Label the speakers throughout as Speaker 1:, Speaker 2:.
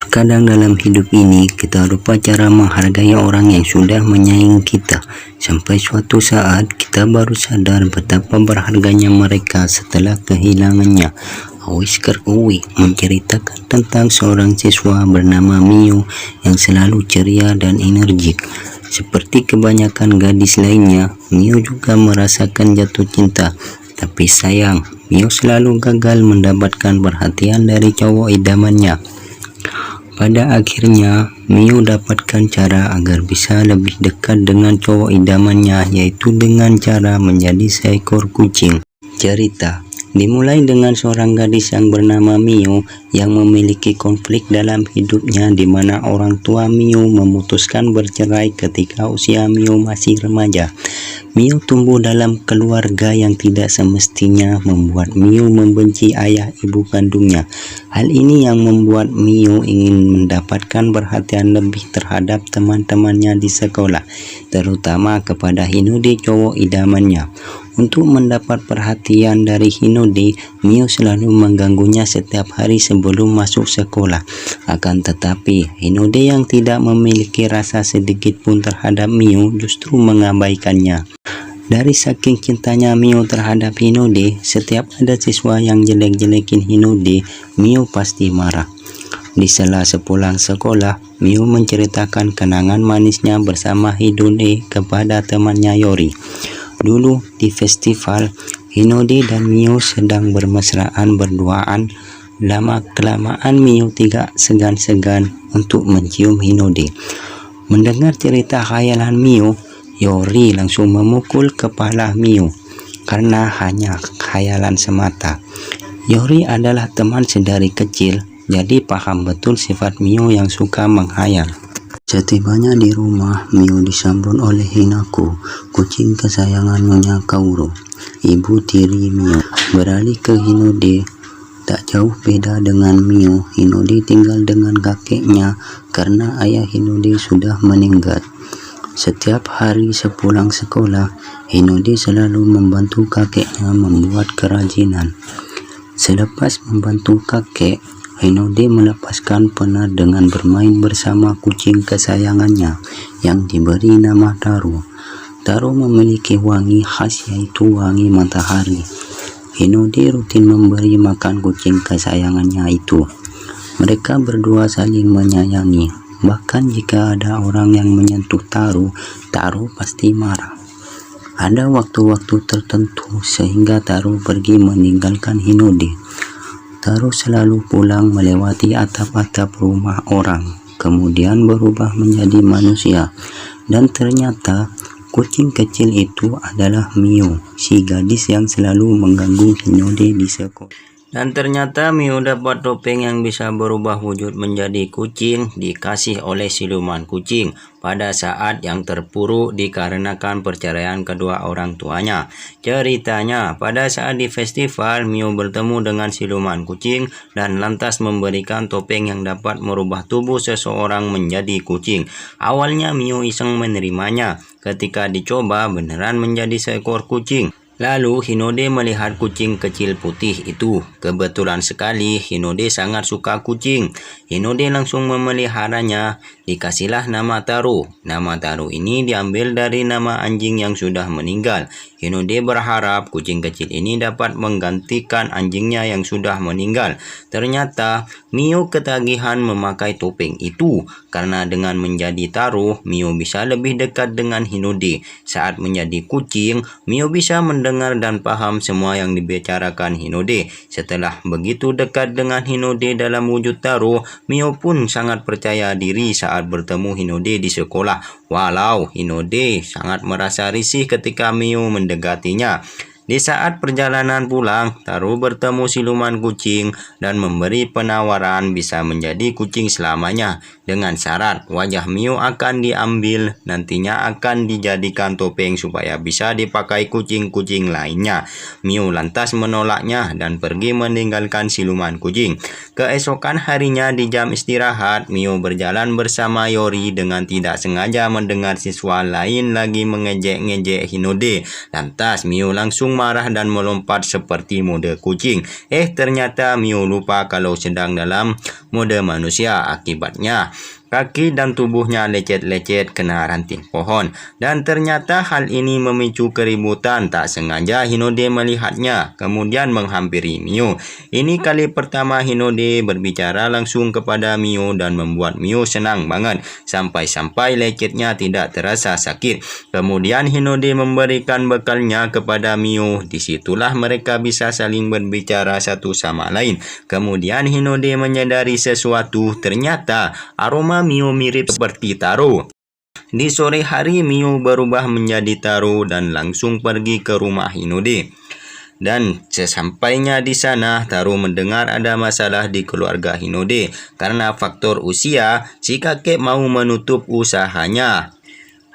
Speaker 1: Kadang dalam hidup ini kita lupa cara menghargai orang yang sudah menyayangi kita. Sampai suatu saat kita baru sadar betapa berharganya mereka setelah kehilangannya. Whisker Owi menceritakan tentang seorang siswa bernama Mio yang selalu ceria dan energik. Seperti kebanyakan gadis lainnya, Mio juga merasakan jatuh cinta. Tapi sayang, Mio selalu gagal mendapatkan perhatian dari cowok idamannya. Pada akhirnya, Mio dapatkan cara agar bisa lebih dekat dengan cowok idamannya, yaitu dengan cara menjadi seekor kucing. Cerita dimulai dengan seorang gadis yang bernama Mio yang memiliki konflik dalam hidupnya, di mana orang tua Mio memutuskan bercerai ketika usia Mio masih remaja. Mio tumbuh dalam keluarga yang tidak semestinya, membuat Mio membenci ayah ibu kandungnya. Hal ini yang membuat Mio ingin mendapatkan perhatian lebih terhadap teman-temannya di sekolah, terutama kepada Hinode, cowok idamannya. Untuk mendapat perhatian dari Hinode, Mio selalu mengganggunya setiap hari sebelum masuk sekolah. Akan tetapi, Hinode yang tidak memiliki rasa sedikit pun terhadap Mio justru mengabaikannya. Dari saking cintanya Mio terhadap Hinode, setiap ada siswa yang jelek-jelekin Hinode, Mio pasti marah. Di sela sepulang sekolah, Mio menceritakan kenangan manisnya bersama Hinode kepada temannya Yori. Dulu di festival, Hinode dan Mio sedang bermesraan berduaan. Lama-kelamaan Mio tidak segan-segan untuk mencium Hinode. Mendengar cerita khayalan Mio, Yori langsung memukul kepala Mio karena hanya khayalan semata. Yori adalah teman sedari kecil, jadi paham betul sifat Mio yang suka menghayal. Setibanya di rumah, Mio disambut oleh Hinako, kucing kesayangan Nyonya Kaoru, ibu tiri Mio. Beralih ke Hinode, tak jauh beda dengan Mio, Hinode tinggal dengan kakeknya karena ayah Hinode sudah meninggal. Setiap hari sepulang sekolah, Hinode selalu membantu kakeknya membuat kerajinan. Selepas membantu kakek, Hinode melepaskan penat dengan bermain bersama kucing kesayangannya yang diberi nama Taro. Taro memiliki wangi khas, yaitu wangi matahari. Hinode rutin memberi makan kucing kesayangannya itu. Mereka berdua saling menyayangi. Bahkan jika ada orang yang menyentuh Taro, Taro pasti marah. Ada waktu-waktu tertentu sehingga Taro pergi meninggalkan Hinode. Taro selalu pulang melewati atap-atap rumah orang, kemudian berubah menjadi manusia. Dan ternyata kucing kecil itu adalah Mio, si gadis yang selalu mengganggu Hinode di sekolah. Dan ternyata Mio dapat topeng yang bisa berubah wujud menjadi kucing, dikasih oleh siluman kucing pada saat yang terpuruk dikarenakan perceraian kedua orang tuanya. Ceritanya, pada saat di festival, Mio bertemu dengan siluman kucing dan lantas memberikan topeng yang dapat merubah tubuh seseorang menjadi kucing. Awalnya Mio iseng menerimanya, ketika dicoba beneran menjadi seekor kucing. Lalu Hinode melihat kucing kecil putih itu. Kebetulan sekali Hinode sangat suka kucing. Hinode langsung memeliharanya. Dikasihlah nama Taro. Nama Taro ini diambil dari nama anjing yang sudah meninggal. Hinode berharap kucing kecil ini dapat menggantikan anjingnya yang sudah meninggal. Ternyata Mio ketagihan memakai topeng itu karena dengan menjadi Taro, Mio bisa lebih dekat dengan Hinode. Saat menjadi kucing, Mio bisa mendengar dan paham semua yang dibicarakan Hinode. Setelah begitu dekat dengan Hinode dalam wujud Taro, Mio pun sangat percaya diri saat bertemu Hinode di sekolah. Walau Hinode sangat merasa risih ketika Mio mendekatinya. Di saat perjalanan pulang, Taro bertemu siluman kucing dan memberi penawaran bisa menjadi kucing selamanya dengan syarat wajah Mio akan diambil, nantinya akan dijadikan topeng supaya bisa dipakai kucing-kucing lainnya. Mio lantas menolaknya dan pergi meninggalkan siluman kucing. Keesokan harinya di jam istirahat, Mio berjalan bersama Yori dengan tidak sengaja mendengar siswa lain lagi mengejek-ngejek Hinode. Lantas Mio langsung langsung marah dan melompat seperti mode kucing. Ternyata Mio lupa kalau sedang dalam mode manusia. Akibatnya kaki dan tubuhnya lecet-lecet kena ranting pohon. Dan ternyata hal ini memicu keributan. Tak sengaja Hinode melihatnya, kemudian menghampiri Mio. Ini kali pertama Hinode berbicara langsung kepada Mio dan membuat Mio senang banget. Sampai-sampai lecetnya tidak terasa sakit. Kemudian Hinode memberikan bekalnya kepada Mio. Disitulah mereka bisa saling berbicara satu sama lain. Kemudian Hinode menyadari sesuatu. Ternyata aroma Mio mirip seperti Taro. Di sore hari Mio berubah menjadi Taro dan langsung pergi ke rumah Hinode. Dan sesampainya di sana, Taro mendengar ada masalah di keluarga Hinode. Karena faktor usia, si kakek mau menutup usahanya.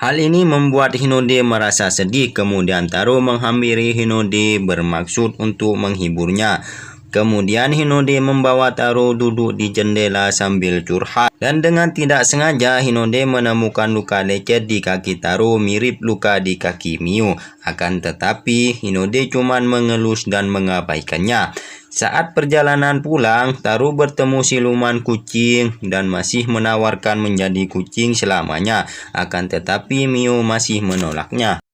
Speaker 1: Hal ini membuat Hinode merasa sedih. Kemudian Taro menghampiri Hinode bermaksud untuk menghiburnya. Kemudian Hinode membawa Taro duduk di jendela sambil curhat. Dan dengan tidak sengaja Hinode menemukan luka lecet di kaki Taro mirip luka di kaki Mio. Akan tetapi Hinode cuma mengelus dan mengabaikannya. Saat perjalanan pulang, Taro bertemu siluman kucing dan masih menawarkan menjadi kucing selamanya. Akan tetapi Mio masih menolaknya.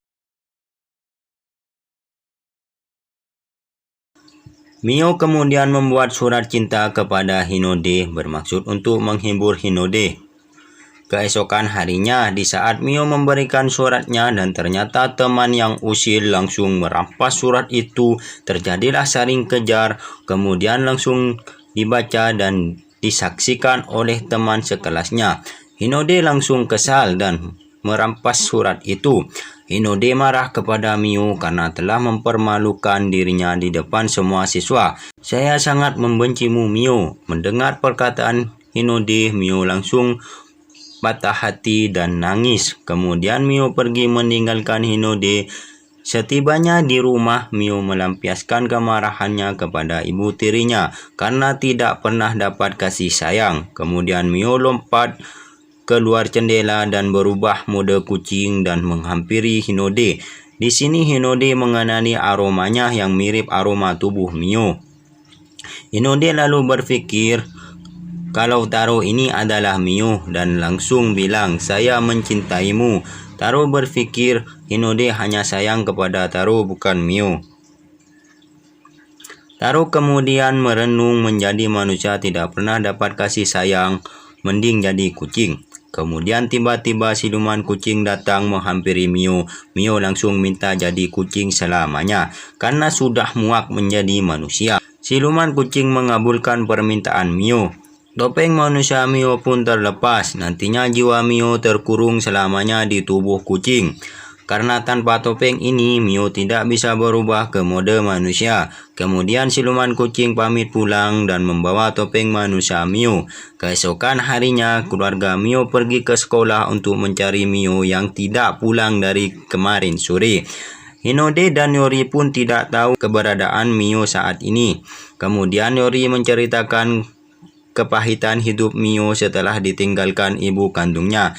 Speaker 1: Mio kemudian membuat surat cinta kepada Hinode bermaksud untuk menghibur Hinode. Keesokan harinya, di saat Mio memberikan suratnya dan ternyata teman yang usil langsung merampas surat itu, terjadilah saling kejar, kemudian langsung dibaca dan disaksikan oleh teman sekelasnya. Hinode langsung kesal dan merampas surat itu. Hinode marah kepada Mio karena telah mempermalukan dirinya di depan semua siswa. Saya sangat membencimu, Mio. Mendengar perkataan Hinode, Mio langsung patah hati dan nangis. Kemudian Mio pergi meninggalkan Hinode. Setibanya di rumah, Mio melampiaskan kemarahannya kepada ibu tirinya karena tidak pernah dapat kasih sayang. Kemudian Mio lompat keluar jendela dan berubah mode kucing dan menghampiri Hinode. Di sini Hinode mengenali aromanya yang mirip aroma tubuh Mio. Hinode lalu berpikir kalau Taro ini adalah Mio dan langsung bilang, "Saya mencintaimu." Taro berpikir Hinode hanya sayang kepada Taro, bukan Mio. Taro kemudian merenung, menjadi manusia tidak pernah dapat kasih sayang, mending jadi kucing. Kemudian tiba-tiba siluman kucing datang menghampiri Mio. Mio langsung minta jadi kucing selamanya karena sudah muak menjadi manusia. Siluman kucing mengabulkan permintaan Mio. Topeng manusia Mio pun terlepas. Nantinya jiwa Mio terkurung selamanya di tubuh kucing. Karena tanpa topeng ini, Mio tidak bisa berubah ke mode manusia. Kemudian siluman kucing pamit pulang dan membawa topeng manusia Mio. Keesokan harinya, keluarga Mio pergi ke sekolah untuk mencari Mio yang tidak pulang dari kemarin sore. Hinode dan Yori pun tidak tahu keberadaan Mio saat ini. Kemudian Yori menceritakan kepahitan hidup Mio setelah ditinggalkan ibu kandungnya.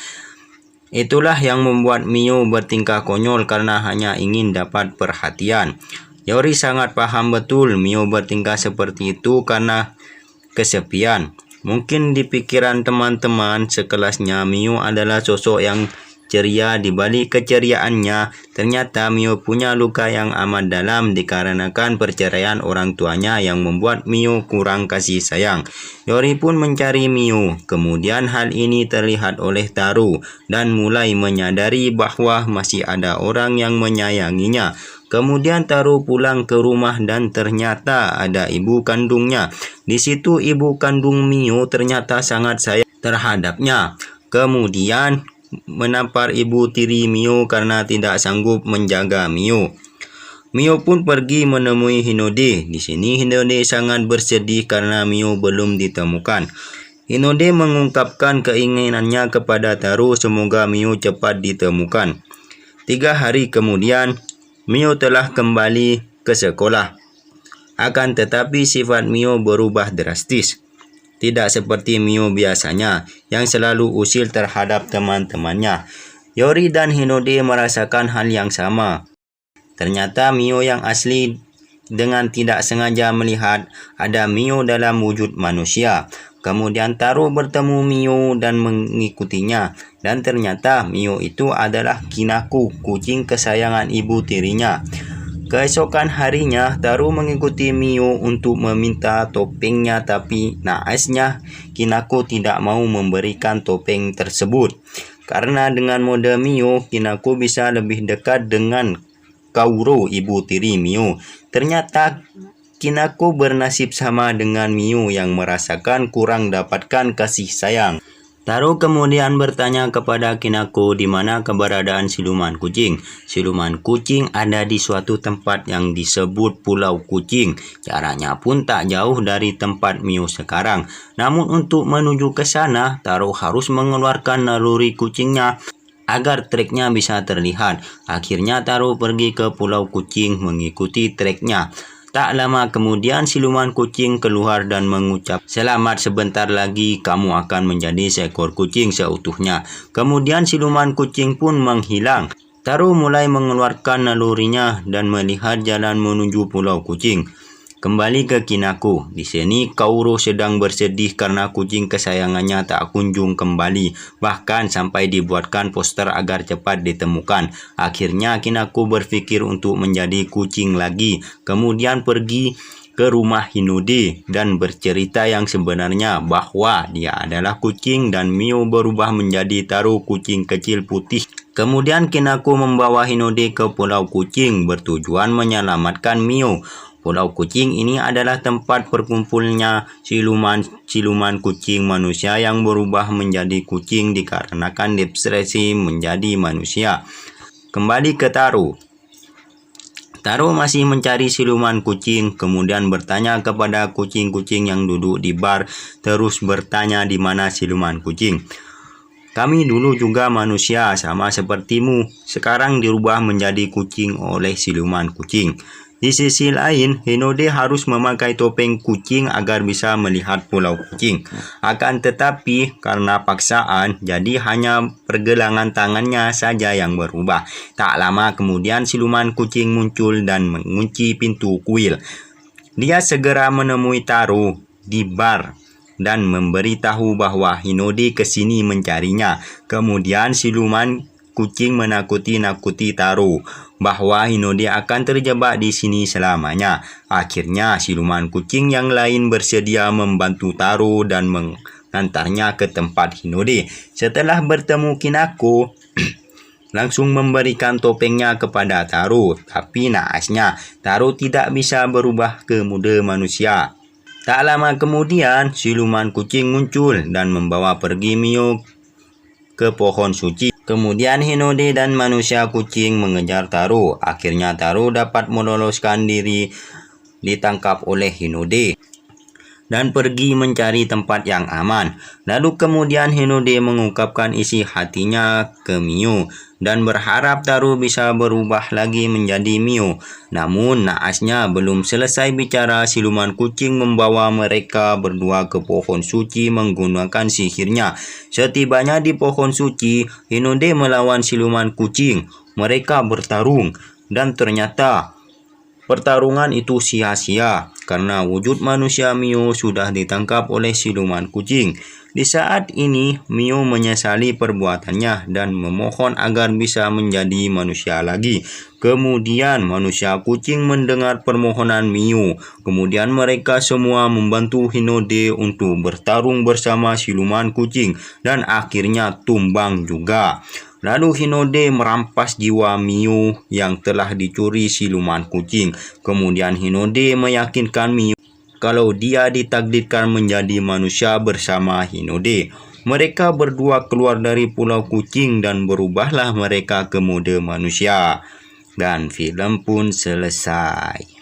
Speaker 1: Itulah yang membuat Mio bertingkah konyol karena hanya ingin dapat perhatian. Yori sangat paham betul Mio bertingkah seperti itu karena kesepian. Mungkin di pikiran teman-teman sekelasnya Mio adalah sosok yang ceria. Di balik keceriaannya, ternyata Mio punya luka yang amat dalam dikarenakan perceraian orang tuanya yang membuat Mio kurang kasih sayang. Yori pun mencari Mio. Kemudian hal ini terlihat oleh Taro dan mulai menyadari bahwa masih ada orang yang menyayanginya. Kemudian Taro pulang ke rumah dan ternyata ada ibu kandungnya. Di situ ibu kandung Mio ternyata sangat sayang terhadapnya. Kemudian menampar ibu tiri Mio karena tidak sanggup menjaga Mio. Mio pun pergi menemui Hinode. Di sini Hinode sangat bersedih karena Mio belum ditemukan. Hinode mengungkapkan keinginannya kepada Taro semoga Mio cepat ditemukan. 3 hari kemudian, Mio telah kembali ke sekolah. Akan tetapi sifat Mio berubah drastis. Tidak seperti Mio biasanya yang selalu usil terhadap teman-temannya. Yori dan Hinode merasakan hal yang sama. Ternyata Mio yang asli dengan tidak sengaja melihat ada Mio dalam wujud manusia. Kemudian Taro bertemu Mio dan mengikutinya, dan ternyata Mio itu adalah Kinako, kucing kesayangan ibu tirinya. Keesokan harinya, Taro mengikuti Mio untuk meminta topengnya, tapi naasnya Kinako tidak mau memberikan topeng tersebut. Karena dengan mode Mio, Kinako bisa lebih dekat dengan Kaoru, ibu tiri Mio. Ternyata Kinako bernasib sama dengan Mio yang merasakan kurang dapatkan kasih sayang. Taro kemudian bertanya kepada Kinako di mana keberadaan siluman kucing. Siluman kucing ada di suatu tempat yang disebut Pulau Kucing. Jaraknya pun tak jauh dari tempat Mio sekarang. Namun untuk menuju ke sana, Taro harus mengeluarkan naluri kucingnya agar treknya bisa terlihat. Akhirnya Taro pergi ke Pulau Kucing mengikuti treknya. Tak lama kemudian siluman kucing keluar dan mengucap, "Selamat, sebentar lagi kamu akan menjadi seekor kucing seutuhnya." Kemudian siluman kucing pun menghilang. Taro mulai mengeluarkan nalurinya dan melihat jalan menuju Pulau Kucing. Kembali ke Kinako. Di sini Kaoru sedang bersedih karena kucing kesayangannya tak kunjung kembali. Bahkan sampai dibuatkan poster agar cepat ditemukan. Akhirnya Kinako berpikir untuk menjadi kucing lagi. Kemudian pergi ke rumah Hinode dan bercerita yang sebenarnya bahwa dia adalah kucing dan Mio berubah menjadi Taro, kucing kecil putih. Kemudian Kinako membawa Hinode ke Pulau Kucing bertujuan menyelamatkan Mio. Pulau Kucing ini adalah tempat berkumpulnya siluman kucing manusia yang berubah menjadi kucing dikarenakan depresi menjadi manusia. Kembali ke Taro. Taro masih mencari siluman kucing, kemudian bertanya kepada kucing-kucing yang duduk di bar, terus bertanya di mana siluman kucing. "Kami dulu juga manusia sama sepertimu, sekarang dirubah menjadi kucing oleh siluman kucing." Di sisi lain, Hinode harus memakai topeng kucing agar bisa melihat Pulau Kucing. Akan tetapi, karena paksaan, jadi hanya pergelangan tangannya saja yang berubah. Tak lama kemudian siluman kucing muncul dan mengunci pintu kuil. Dia segera menemui Taro di bar dan memberitahu bahwa Hinode kesini mencarinya. Kemudian siluman kucing menakuti-nakuti Taro bahwa Hinode akan terjebak di sini selamanya. Akhirnya siluman kucing yang lain bersedia membantu Taro dan mengantarnya ke tempat Hinode. Setelah bertemu Kinako, langsung memberikan topengnya kepada Taro. Tapi naasnya, Taro tidak bisa berubah ke mode manusia. Tak lama kemudian, siluman kucing muncul dan membawa pergi Mio ke pohon suci. Kemudian Hinode dan manusia kucing mengejar Taro. Akhirnya Taro dapat meloloskan diri, ditangkap oleh Hinode dan pergi mencari tempat yang aman. Lalu kemudian Hinode mengungkapkan isi hatinya ke Mio dan berharap Taro bisa berubah lagi menjadi Mio. Namun naasnya belum selesai bicara, siluman kucing membawa mereka berdua ke pohon suci menggunakan sihirnya. Setibanya di pohon suci, Hinode melawan siluman kucing. Mereka bertarung dan ternyata pertarungan itu sia-sia karena wujud manusia Mio sudah ditangkap oleh siluman kucing. Di saat ini, Mio menyesali perbuatannya dan memohon agar bisa menjadi manusia lagi. Kemudian manusia kucing mendengar permohonan Mio. Kemudian mereka semua membantu Hinode untuk bertarung bersama siluman kucing dan akhirnya tumbang juga. Lalu Hinode merampas jiwa Mio yang telah dicuri siluman kucing. Kemudian Hinode meyakinkan Mio kalau dia ditakdirkan menjadi manusia bersama Hinode. Mereka berdua keluar dari Pulau Kucing dan berubahlah mereka ke mode manusia. Dan film pun selesai.